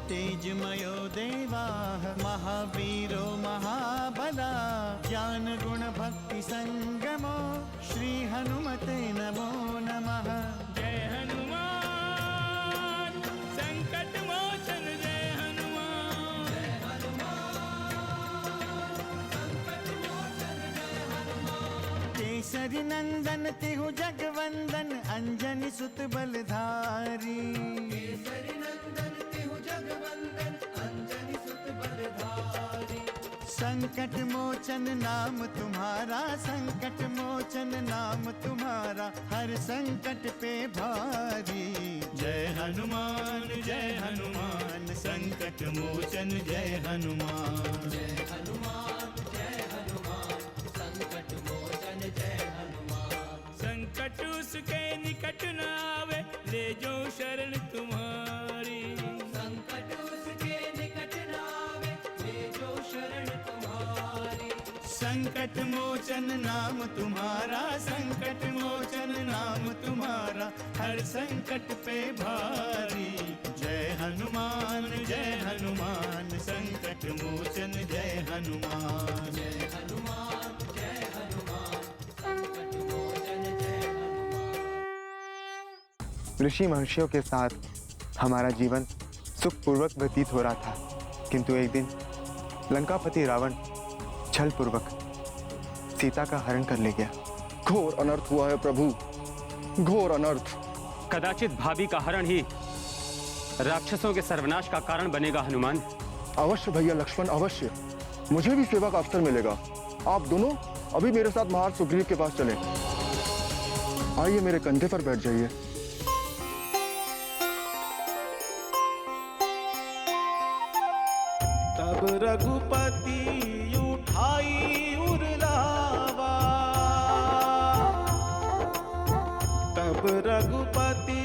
तेजमयो देवाः महावीरो महाबला ज्ञान गुण भक्ति संगमो श्री हनुमते नमो नमः। जय हनुमान संकट मोचन जय हनुमान। जय हनुमान संकट मोचन जय हनुमान। केसरी नंदन तिहु जगवंदन अंजनी सुत बलधारी। केसरी नंदन तिहु जगवंदन अंजनी सुत बलधारी। संकट मोचन नाम तुम्हारा संकट मोचन नाम तुम्हारा हर संकट पे भारी। जय हनुमान संकट मोचन जय हनुमान। जय हनुमान संकट मोचन जय हनुमान। संकट उसके निकट न आवे ले जो शरण तुम्हारी। संकट उसके निकट न आवे ले जो शरण तुम्हारी। संकट मोचन नाम तुम्हारा संकट मोचन नाम तुम्हारा हर संकट पे भारी। जय हनुमान संकट मोचन जय हनुमान। जय हनुमान संकट मोचन जय हनुमान। ऋषि महर्षियों के साथ हमारा जीवन सुखपूर्वक व्यतीत हो रहा था, किंतु एक दिन लंकापति रावण छल पूर्वक सीता का हरण कर ले गया। घोर अनर्थ हुआ है प्रभु, घोर अनर्थ। कदाचित भाभी का हरण ही राक्षसों के सर्वनाश का कारण बनेगा हनुमान। अवश्य भैया लक्ष्मण, अवश्य मुझे भी सेवा का अवसर मिलेगा। आप दोनों अभी मेरे साथ महाराज सुग्रीव के पास चलें। आइए मेरे कंधे पर बैठ जाइए। तब रघुपति उठाई उरलावा। तब रघुपति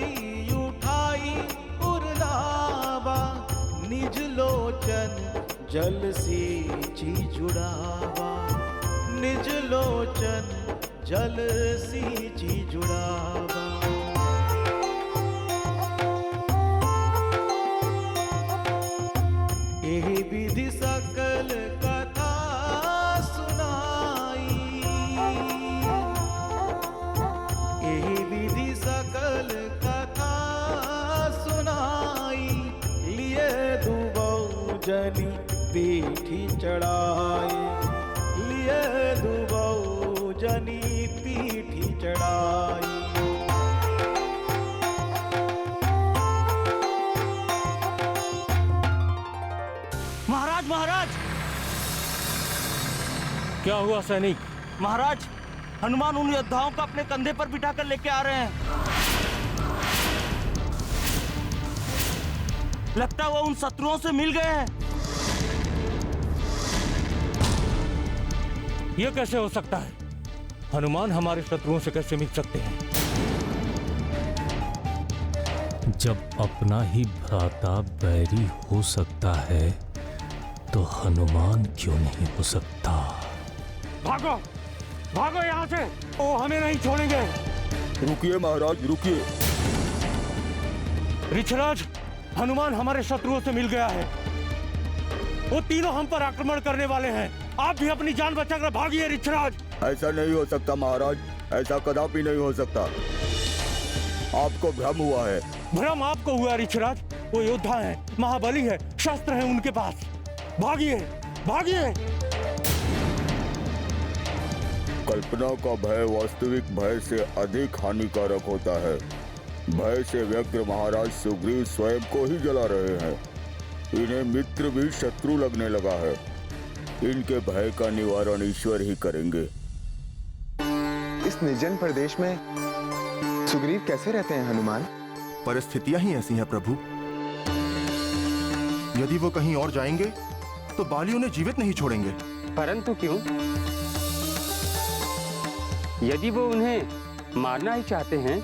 उठाई उरलावा निज लोचन जल सींची जुड़ावा। निज लोचन जल सींची जुड़ावा। यही विधि सकल कथा सुनाई। यही विधि सकल कथा सुनाई। लिए दुबौ जनी पीठी चढ़ाई। लिए दुबौ जनी पीठी चढ़ाई। महाराज महाराज क्या हुआ सैनिक? महाराज, हनुमान उन योद्धाओं को अपने कंधे पर बिठाकर लेके आ रहे हैं। लगता है वो उन शत्रुओं से मिल गए हैं। यह कैसे हो सकता है? हनुमान हमारे शत्रुओं से कैसे मिल सकते हैं? जब अपना ही भ्राता बैरी हो सकता है तो हनुमान क्यों नहीं हो सकता? भागो भागो यहाँ से, वो हमें नहीं छोड़ेंगे। रुकिए महाराज, रुकिए। ऋषराज, हनुमान हमारे शत्रुओं से मिल गया है। वो तीनों हम पर आक्रमण करने वाले हैं। आप भी अपनी जान बचाकर भागिए ऋषराज। ऐसा नहीं हो सकता महाराज, ऐसा कदापि नहीं हो सकता। आपको भ्रम हुआ है। भ्रम आपको हुआ ऋषराज। वो योद्धा है, महाबली है, शस्त्र है उनके पास। भागिए भागिए। कल्पना का भय वास्तविक भय से अधिक हानिकारक होता है। भय से व्यग्र महाराज सुग्रीव स्वयं को ही जला रहे हैं। इन्हें मित्र भी शत्रु लगने लगा है। इनके भय का निवारण ईश्वर ही करेंगे। इस निर्जन प्रदेश में सुग्रीव कैसे रहते हैं हनुमान? परिस्थितियां ही ऐसी हैं प्रभु। यदि वो कहीं और जाएंगे तो बाली उन्हें जीवित नहीं छोड़ेंगे। परंतु क्यों? यदि वो उन्हें मारना ही चाहते हैं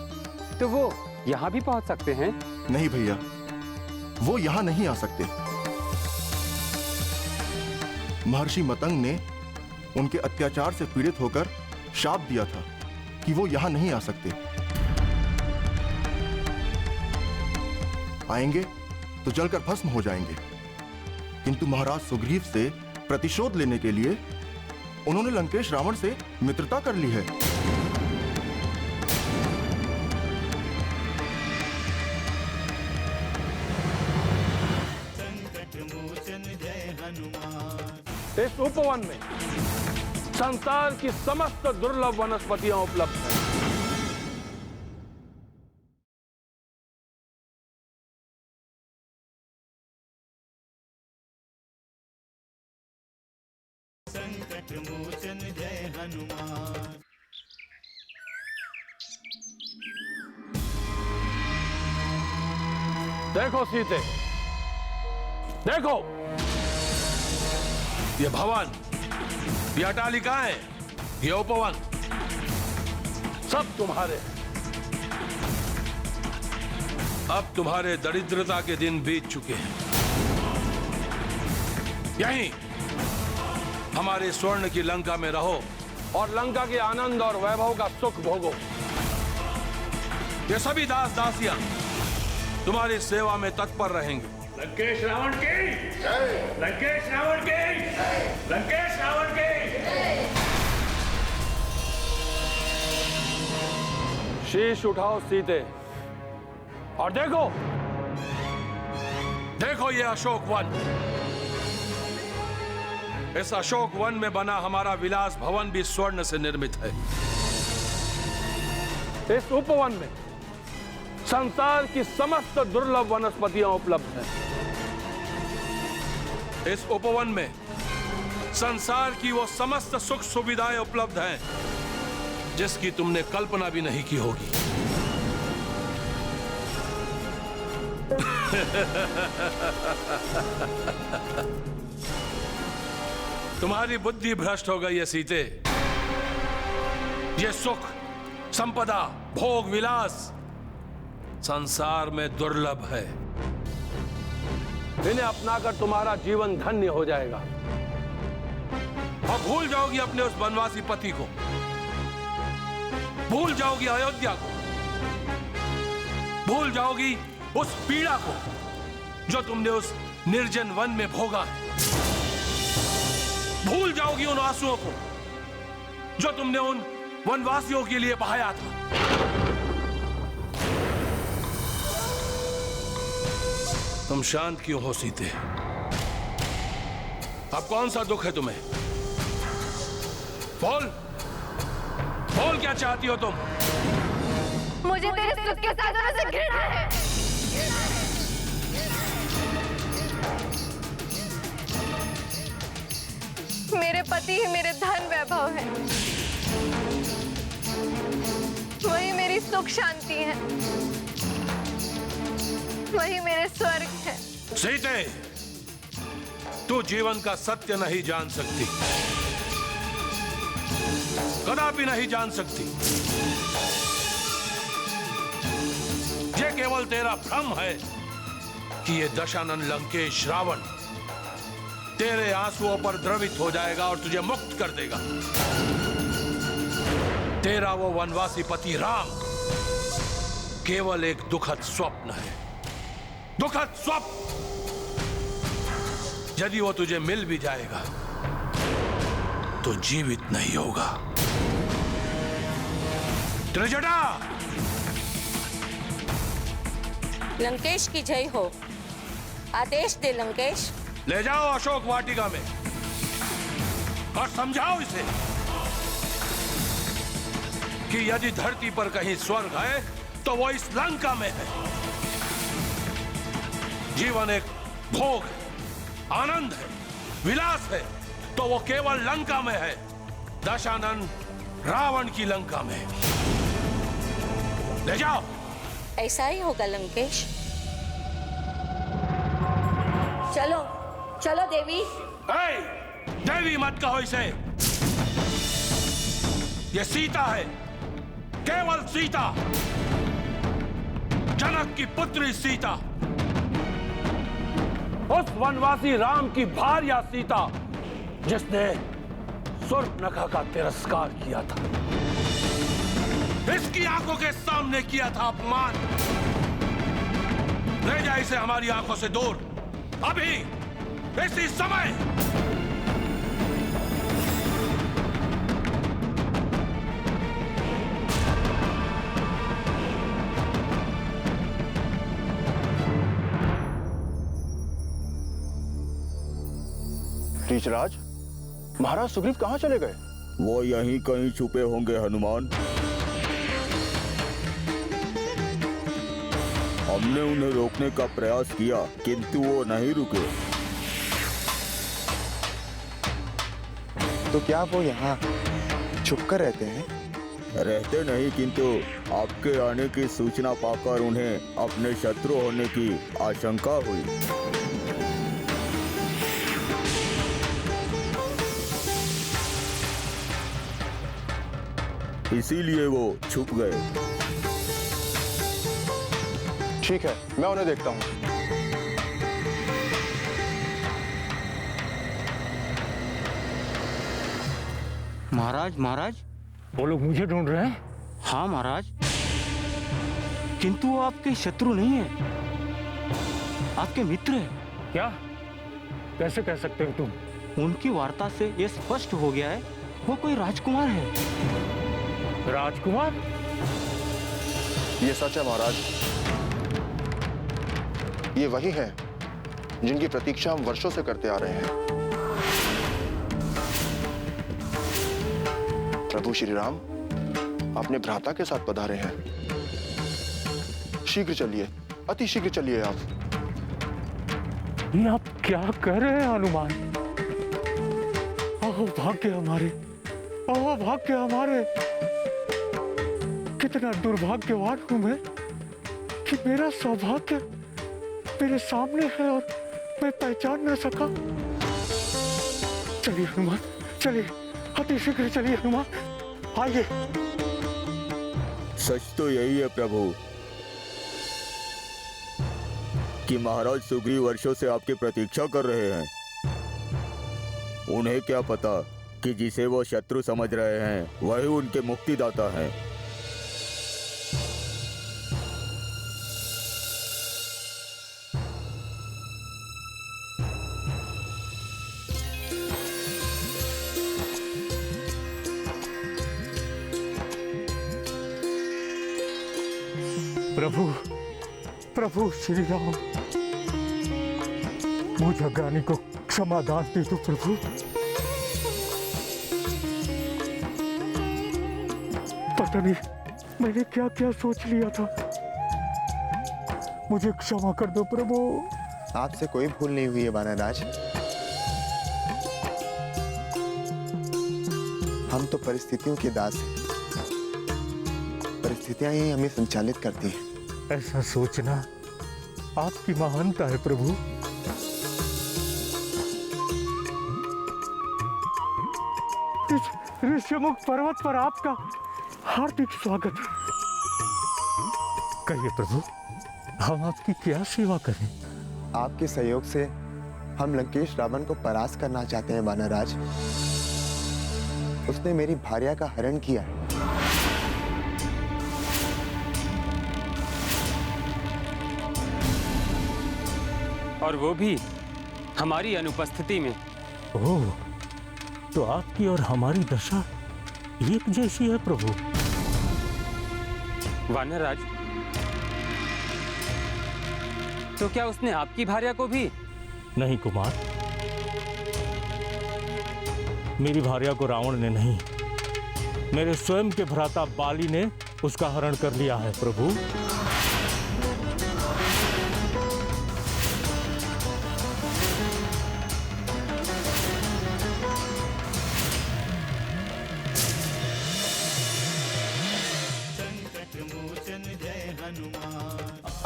तो वो यहाँ भी पहुँच सकते हैं। नहीं भैया, वो यहाँ नहीं आ सकते। महर्षि मतंग ने उनके अत्याचार से पीड़ित होकर शाप दिया था कि वो यहाँ नहीं आ सकते। आएंगे तो जलकर भस्म हो जाएंगे। किंतु महाराज सुग्रीव से प्रतिशोध लेने के लिए उन्होंने लंकेश रावण से मित्रता कर ली है। इस उपवन में संसार की समस्त दुर्लभ वनस्पतियां उपलब्ध हैं। संकट मोचन जय हनुमान। देखो सीते, देखो ये भवन, ये अटालिकाएं, ये उपवन सब तुम्हारे हैं। अब तुम्हारे दरिद्रता के दिन बीत चुके हैं। यहीं हमारे स्वर्ण की लंका में रहो और लंका के आनंद और वैभव का सुख भोगो। ये सभी दास दासियां तुम्हारी सेवा में तत्पर रहेंगे। लंकेश रावण की जय। लंकेश रावण की जय। लंकेश रावण की जय। शीश उठाओ सीते और देखो, देखो ये अशोक वन। इस अशोक वन में बना हमारा विलास भवन भी स्वर्ण से निर्मित है। इस उपवन में संसार की समस्त दुर्लभ वनस्पतियां उपलब्ध हैं। इस उपवन में संसार की वो समस्त सुख सुविधाएं उपलब्ध हैं जिसकी तुमने कल्पना भी नहीं की होगी। तुम्हारी बुद्धि भ्रष्ट हो गई है सीते। ये सुख, संपदा, भोग विलास संसार में दुर्लभ है। इन्हें अपनाकर तुम्हारा जीवन धन्य हो जाएगा और भूल जाओगी अपने उस वनवासी पति को, भूल जाओगी अयोध्या को, भूल जाओगी उस पीड़ा को जो तुमने उस निर्जन वन में भोगा है, भूल जाओगी उन आंसुओं को जो तुमने उन वनवासियों के लिए बहाया था। तुम शांत क्यों हो सीते? अब कौन सा दुख है तुम्हें? बोल, बोल क्या चाहती हो तुम? मुझे तेरे सुख के साधनों से घृणा है। मेरे पति ही मेरे धन वैभव है, वही मेरी सुख शांति है, वही मेरे स्वर्ग है। सीते, तू जीवन का सत्य नहीं जान सकती, कदापि नहीं जान सकती। ये केवल तेरा भ्रम है कि ये दशानन लंकेश रावण तेरे आंसुओं पर द्रवित हो जाएगा और तुझे मुक्त कर देगा। तेरा वो वनवासी पति राम केवल एक दुखद स्वप्न है, दुखद स्वप्न। यदि वो तुझे मिल भी जाएगा तो जीवित नहीं होगा। त्रिजटा, लंकेश की जय हो। आदेश दे लंकेश। ले जाओ अशोक वाटिका में और समझाओ इसे कि यदि धरती पर कहीं स्वर्ग है तो वो इस लंका में है। जीवन एक भोग, आनंद है, विलास है तो वो केवल लंका में है, दशानन रावण की लंका में। ले जाओ। ऐसा ही होगा लंकेश। चलो चलो देवी। देवी मत कहो इसे, ये सीता है, केवल सीता, जनक की पुत्री सीता, उस वनवासी राम की भार्या सीता जिसने सूर्पनखा का तिरस्कार किया था, इसकी आंखों के सामने किया था अपमान। ले जा इसे हमारी आंखों से दूर, अभी, इसी समय। रीचराज, महाराज सुग्रीव कहाँ चले गए? वो यहीं कहीं छुपे होंगे हनुमान। हमने उन्हें रोकने का प्रयास किया किंतु वो नहीं रुके। तो क्या वो यहाँ छुपकर रहते हैं? रहते नहीं, किंतु आपके आने की सूचना पाकर उन्हें अपने शत्रु होने की आशंका हुई। इसीलिए वो छुप गए। ठीक है, मैं उन्हें देखता हूँ। महाराज, महाराज, वो लोग मुझे ढूंढ रहे हैं? हाँ महाराज, किंतु वो आपके शत्रु नहीं है, आपके मित्र है। क्या? कैसे कह सकते हो तुम? उनकी वार्ता से ये स्पष्ट हो गया है, वो कोई राजकुमार है। राजकुमार? ये सच है महाराज, ये वही हैं जिनकी प्रतीक्षा हम वर्षों से करते आ रहे हैं। प्रभु श्री राम अपने भ्राता के साथ पधारे हैं। शीघ्र चलिए, अति शीघ्र चलिए आप। ये आप क्या कह रहे हैं हनुमान? ओह भाग्य हमारे, ओह भाग्य हमारे। कितना दुर्भाग्यवान हूं मैं कि मेरा सौभाग्य मेरे सामने है और मैं पहचान न सका। चलिए हनुमान, चलिए, अति शीघ्र चलिए हनुमान, आइए। सच तो यही है प्रभु कि महाराज सुग्रीव वर्षों से आपकी प्रतीक्षा कर रहे हैं। उन्हें क्या पता कि जिसे वो शत्रु समझ रहे हैं वही उनके मुक्तिदाता हैं। प्रभु, प्रभु श्री राम, मुझ अज्ञानी को क्षमादान दे दो प्रभु। पता नहीं मैंने क्या क्या सोच लिया था, मुझे क्षमा कर दो प्रभु। आपसे कोई भूल नहीं हुई है वानरराज। हम तो परिस्थितियों के दास हैं, परिस्थितियां ही हमें संचालित करती हैं। ऐसा सोचना आपकी महानता है प्रभु। इस ऋष्यमुख पर्वत पर आपका हार्दिक स्वागत। कहिए प्रभु, हम आपकी क्या सेवा करें? आपके सहयोग से हम लंकेश रावण को परास्त करना चाहते हैं वानरराज। उसने मेरी भार्या का हरण किया है। और वो भी हमारी अनुपस्थिति में। ओह, तो आपकी और हमारी दशा एक जैसी है प्रभु। वानरराज, तो क्या उसने आपकी भार्या को भी? नहीं कुमार, मेरी भार्या को रावण ने नहीं, मेरे स्वयं के भ्राता बाली ने उसका हरण कर लिया है प्रभु।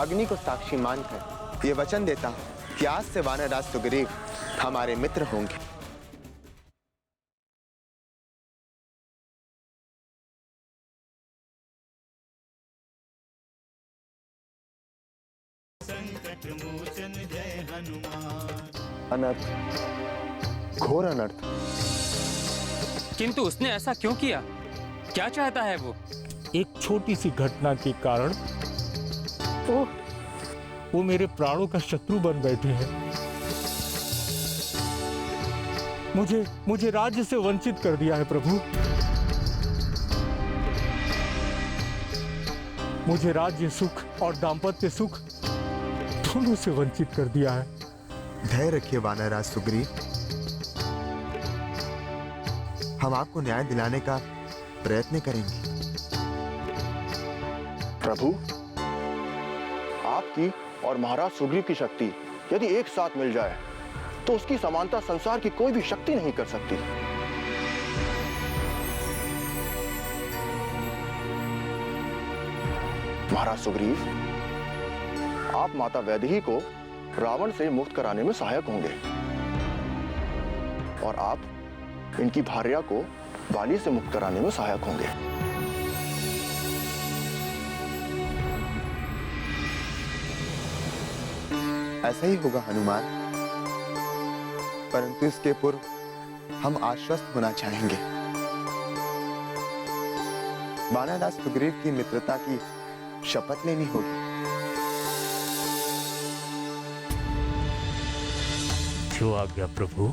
अग्नि को साक्षी मानकर ये वचन देता हूं कि आज से वानरराज सुग्रीव हमारे मित्र होंगे। अनर्थ, घोर अनर्थ। किंतु उसने ऐसा क्यों किया? क्या चाहता है वो? एक छोटी सी घटना के कारण वो मेरे प्राणों का शत्रु बन बैठे हैं। मुझे राज्य से वंचित कर दिया है प्रभु। मुझे राज्य सुख और दाम्पत्य सुख दोनों से वंचित कर दिया है। धैर्य रखिए वानरराज सुग्रीव, हम आपको न्याय दिलाने का प्रयत्न करेंगे। प्रभु, आपकी और महाराज सुग्रीव की शक्ति यदि एक साथ मिल जाए तो उसकी समानता संसार की कोई भी शक्ति नहीं कर सकती। महाराज सुग्रीव, आप माता वैदेही को रावण से मुक्त कराने में सहायक होंगे और आप इनकी भार्या को वाली से मुक्त कराने में सहायक होंगे। ऐसा ही होगा हनुमान, परंतु इसके पूर्व हम आश्वस्त होना चाहेंगे। वानरराज सुग्रीव की मित्रता की शपथ लेनी होगी। जो आज्ञा प्रभु।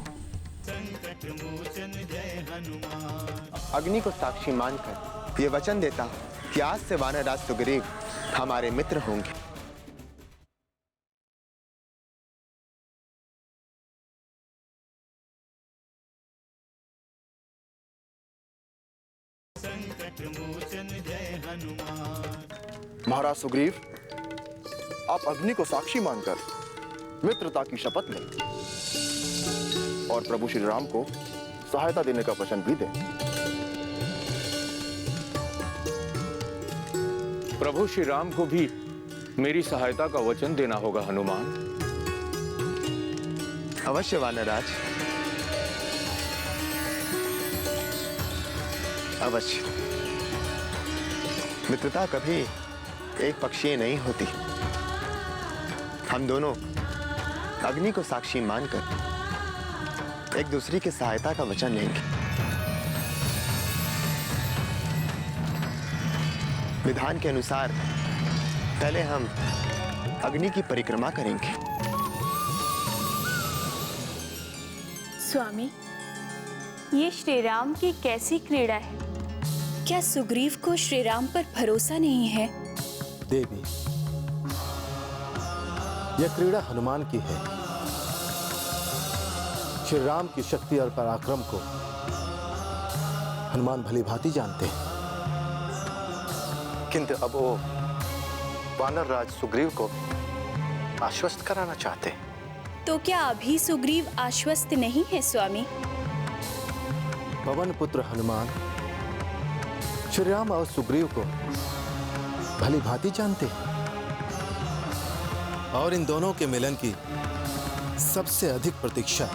अग्नि को साक्षी मानकर ये वचन देता हूं कि आज से वानरराज सुग्रीव हमारे मित्र होंगे। महाराज सुग्रीव, आप अग्नि को साक्षी मानकर मित्रता की शपथ लें और प्रभु श्री राम को सहायता देने का वचन भी दें। प्रभु श्री राम को भी मेरी सहायता का वचन देना होगा हनुमान। अवश्य वानरराज, अवश्य। मित्रता कभी एक पक्षीय नहीं होती। हम दोनों अग्नि को साक्षी मानकर एक दूसरे की सहायता का वचन लेंगे। विधान के अनुसार पहले हम अग्नि की परिक्रमा करेंगे। स्वामी, ये श्री राम की कैसी क्रीड़ा है? क्या सुग्रीव को श्री राम पर भरोसा नहीं है? देवी, यह क्रीड़ा हनुमान की है। श्री राम की शक्ति और पराक्रम को हनुमान भली भांति जानते हैं, किंतु अब वो वानरराज सुग्रीव को आश्वस्त कराना चाहते हैं। तो क्या अभी सुग्रीव आश्वस्त नहीं है स्वामी? पवन पुत्र हनुमान श्री राम और सुग्रीव को भली भांति जानते हैं और इन दोनों के मिलन की सबसे अधिक प्रतीक्षा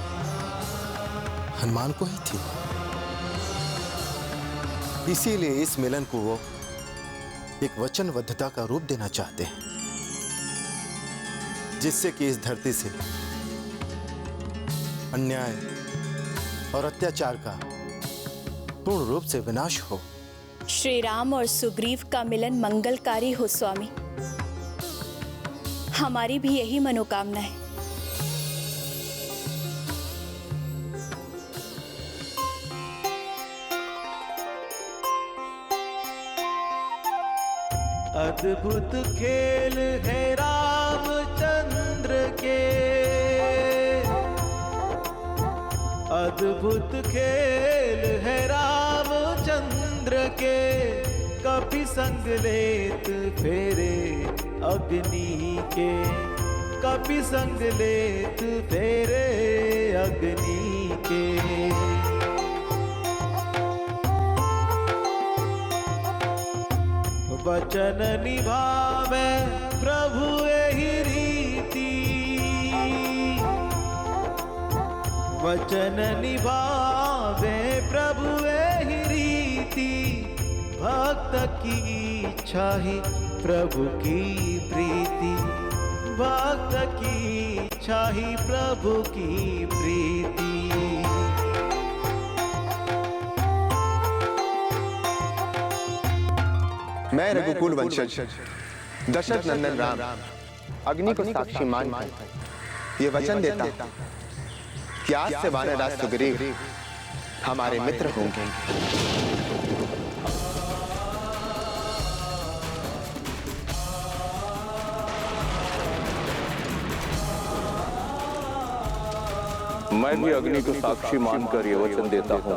हनुमान को ही थी। इसीलिए इस मिलन को वो एक वचनबद्धता का रूप देना चाहते हैं, जिससे कि इस धरती से अन्याय और अत्याचार का पूर्ण रूप से विनाश हो। श्री राम और सुग्रीव का मिलन मंगलकारी हो स्वामी। हमारी भी यही मनोकामना है। अद्भुत खेल है रामचंद्र के, अद्भुत खेल है रामचंद्र के। कपि संग लेत फेरे अग्नि के, कपि संग लेत फेरे अग्नि के। वचन निभावे प्रभु एहि रीति, वचन निभावे प्रभु एहि रीति। भक्त की इच्छा ही प्रभु की प्रीति, भक्त की इच्छा ही प्रभु की प्रीति। मैं रघुकुल वंशज दशरथ नंदन राम अग्नि को साक्षी मानकर ये वचन देता हूं कि आज से वानरराज सुग्रीव हमारे मित्र होंगे। मैं भी अग्नि को साक्षी मानकर ये वचन देता हूँ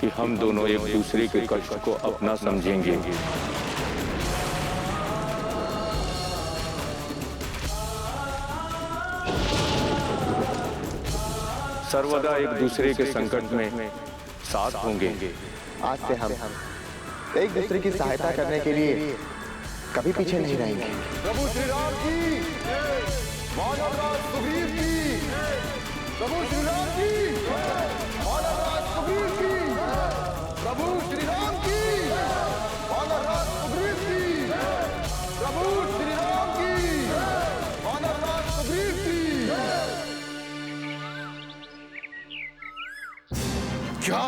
कि हम दोनों एक दूसरे के कष्ट को अपना समझेंगे। सर्वदा एक दूसरे के संकट में साथ होंगे। आज से हम एक दूसरे की सहायता करने के लिए कभी पीछे नहीं रहेंगे। प्रभु श्री राम की, वानरराज सुग्रीव की, प्रभु श्री राम की, वानरराज सुग्रीव की, प्रभु श्री राम की, वानरराज सुग्रीव की, प्रभु श्री राम की, वानरराज सुग्रीव की। क्या?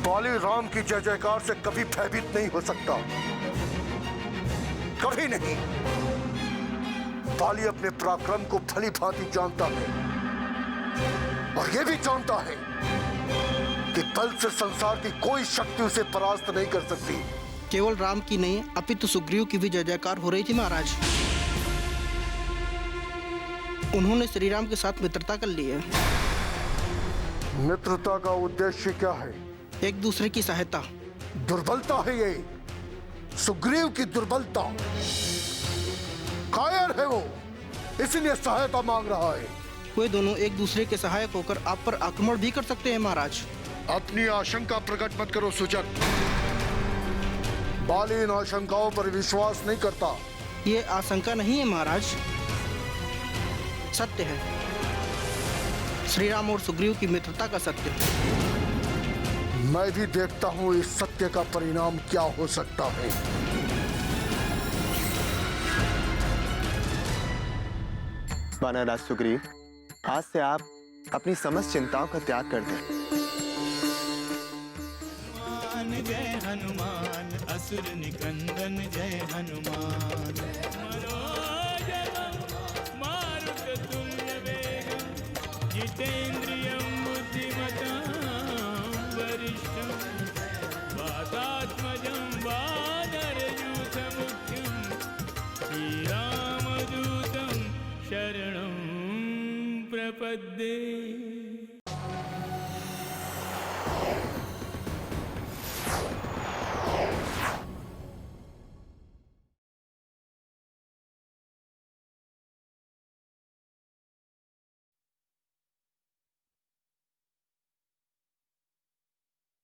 बाली राम की जय जयकार से कभी भयभीत नहीं हो सकता, कभी नहीं। बाली अपने पराक्रम को भली भांति जानता है और यह भी जानता है कि बल से संसार की कोई शक्ति उसे परास्त नहीं कर सकती। केवल राम की नहीं अपितु सुग्रीव की भी जय जयकार हो रही थी महाराज। उन्होंने श्री राम के साथ मित्रता कर ली है। मित्रता का उद्देश्य क्या है? एक दूसरे की सहायता। दुर्बलता है ये, सुग्रीव की दुर्बलता। कायर है वो, इसलिए सहायता मांग रहा है। वे दोनों एक दूसरे के सहायक होकर आप पर आक्रमण भी कर सकते हैं महाराज। अपनी आशंका प्रकट मत करो सुजन। बाली इन आशंकाओं पर विश्वास नहीं करता। ये आशंका नहीं है महाराज, सत्य है। श्री राम और सुग्रीव की मित्रता का सत्य। मैं भी देखता हूं इस सत्य का परिणाम क्या हो सकता है। वानरराज सुग्रीव, आज से आप अपनी समस्त चिंताओं का त्याग कर दें। जय हनुमान, असुर निकंदन जय हनुमान। जितेन्द्रियं बुद्धिमतां वरिष्ठं वातात्मजं वानरयूथमुख्यं श्रीरामदूतं शरणं प्रपद्ये।